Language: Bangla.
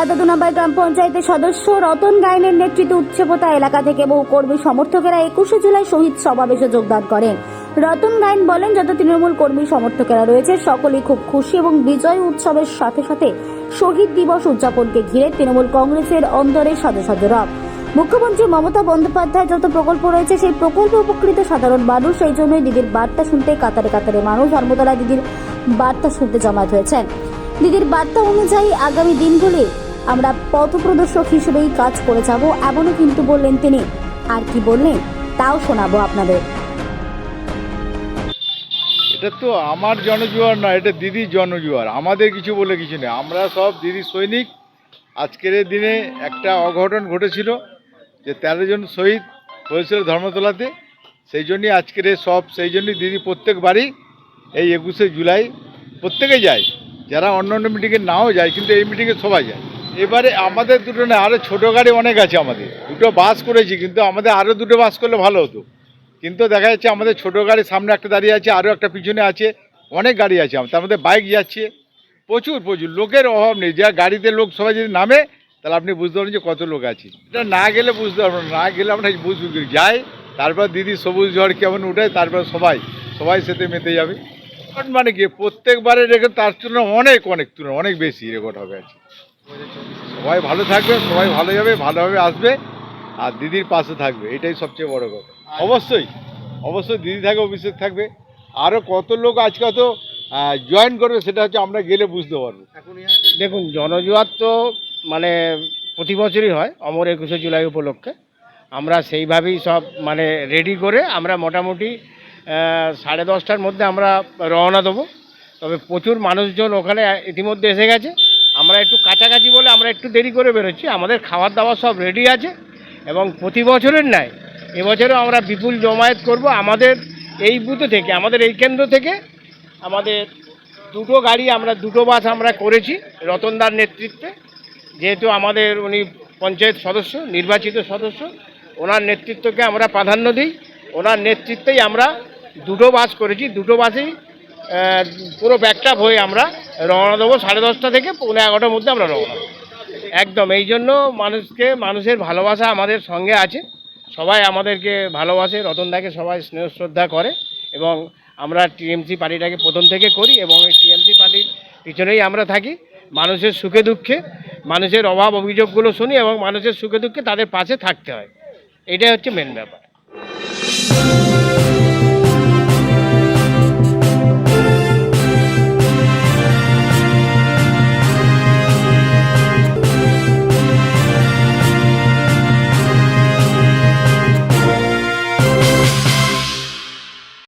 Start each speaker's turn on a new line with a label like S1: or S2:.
S1: আদাদুনাবাই গ্রাম পঞ্চায়েতের সদস্য রতন গায়েনের নেতৃত্বে উচ্চপোতা এলাকা থেকে বহু কর্মী সমর্থকেরা 21শে জুলাই শহীদ সমাবেশে যোগদান করেন। রতন গায়েন বলেন, যত তৃণমূল কর্মী সমর্থকেরা রয়েছে সকলেই খুব খুশি এবং বিজয় উৎসবের সাথে সাথে শহীদ দিবস উদযাপনকে ঘিরে তৃণমূল কংগ্রেসের অন্তরে সাজো রব। মুখ্যমন্ত্রী মমতা বন্দ্যোপাধ্যায় যত প্রকল্প রয়েছে সেই প্রকল্পে উপকৃত সাধারণ মানুষ, সেই জন্যই দিদির বার্তা শুনতে কাতারে কাতারে মানুষ ধর্মতলা দিদির বার্তা শুনতে জমায়েত হয়েছেন। দিদির বার্তা অনুযায়ী আগামী দিনগুলি আমরা পথপ্রদর্শক হিসেবেই কাজ করে যাব, এমনও কিন্তু বললেন তিনি। আর কি বললেন তাও শোনাবো আপনাদের।
S2: এটা তো আমার জনজোয়ার না, এটা দিদির জনজোয়ার। আমাদের কিছু বলে কিছু নেই, আমরা সব দিদির সৈনিক। আজকের দিনে একটা অঘটন ঘটেছিল যে 13 জন শহীদ হয়েছিল ধর্মতলাতে, সেই জন্যই আজকের সব, সেই জন্যই দিদি প্রত্যেকবারই এই 21শে জুলাই প্রত্যেকে যায়, যারা অন্য অন্য মিটিংয়ে নাও যায় কিন্তু এই মিটিংয়ে সবাই যায়। এবারে আমাদের দুটো না, আরও ছোটো গাড়ি অনেক আছে, আমাদের দুটো বাস করেছি, কিন্তু আমাদের আরও দুটো বাস করলে ভালো হতো। কিন্তু দেখা যাচ্ছে আমাদের ছোটো গাড়ি সামনে একটা দাঁড়িয়ে আছে, আরও একটা পিছনে আছে, অনেক গাড়ি আছে, তার মধ্যে বাইক যাচ্ছে, প্রচুর লোকের অভাব নেই। যা গাড়িতে লোক সবাই যদি নামে তাহলে আপনি বুঝতে পারবেন যে কত লোক আছে। এটা না গেলে বুঝতে পারবেন না, গেলে আমরা বুঝবো যাই। তারপর দিদি সবুজ ঝড় কেমন উঠায়, তারপর সবাই সাথে মেতে যাবে। মানে কি প্রত্যেকবারে রেকর্ড তার তুলনায় অনেক বেশি রেকর্ড হবে আছে। সবাই ভালো থাকবে, সবাই ভালো যাবে, ভালোভাবে আসবে আর দিদির পাশে থাকবে, এটাই সবচেয়ে বড় কথা। অবশ্যই দিদি থাকবে, অভিষেক থাকবে, আরও কত লোক আজকে তো জয়েন করবে, সেটা হচ্ছে আমরা গেলে বুঝতে পারবো।
S3: দেখুন, জনজোয়ার তো মানে প্রতি বছরই হয় অমর 21শে জুলাই উপলক্ষে। আমরা সেইভাবেই সব মানে রেডি করে আমরা মোটামুটি 10:30টার মধ্যে আমরা রওনা দেবো। তবে প্রচুর মানুষজন ওখানে ইতিমধ্যে এসে গেছে। আমরা একটু কাছাকাছি বলে আমরা একটু দেরি করে বেরোচ্ছি। আমাদের খাবার দাবার সব রেডি আছে এবং প্রতি বছরের ন্যায় এবছরও আমরা বিপুল জমায়েত করব। আমাদের এই বুথে থেকে, আমাদের এই কেন্দ্র থেকে আমাদের দুটো গাড়ি, আমরা দুটো বাস আমরা করেছি রতনদার নেতৃত্বে। যেহেতু আমাদের উনি পঞ্চায়েত সদস্য, নির্বাচিত সদস্য, ওনার নেতৃত্বকে আমরা প্রাধান্য দিই। ওনার নেতৃত্বেই আমরা দুটো বাস করেছি, দুটো বাসেই পুরো ব্যাকআপ হয়ে আমরা রওনা দেবো। 10:30 থেকে 11:30টার মধ্যে আমরা রওনা দেবো একদম। এই জন্য মানুষের ভালোবাসা আমাদের সঙ্গে আছে, সবাই আমাদেরকে ভালোবাসে, রতনদাকে সবাই স্নেহ শ্রদ্ধা করে এবং আমরা টিএমসি পার্টিটাকে প্রথম থেকে করি এবং এই টিএমসি পার্টির পিছনেই আমরা থাকি। মানুষের সুখে দুঃখে, মানুষের অভাব অভিযোগগুলো শুনি এবং মানুষের সুখে দুঃখে তাদের পাশে থাকতে হয়, এটাই হচ্ছে মেন ব্যাপার।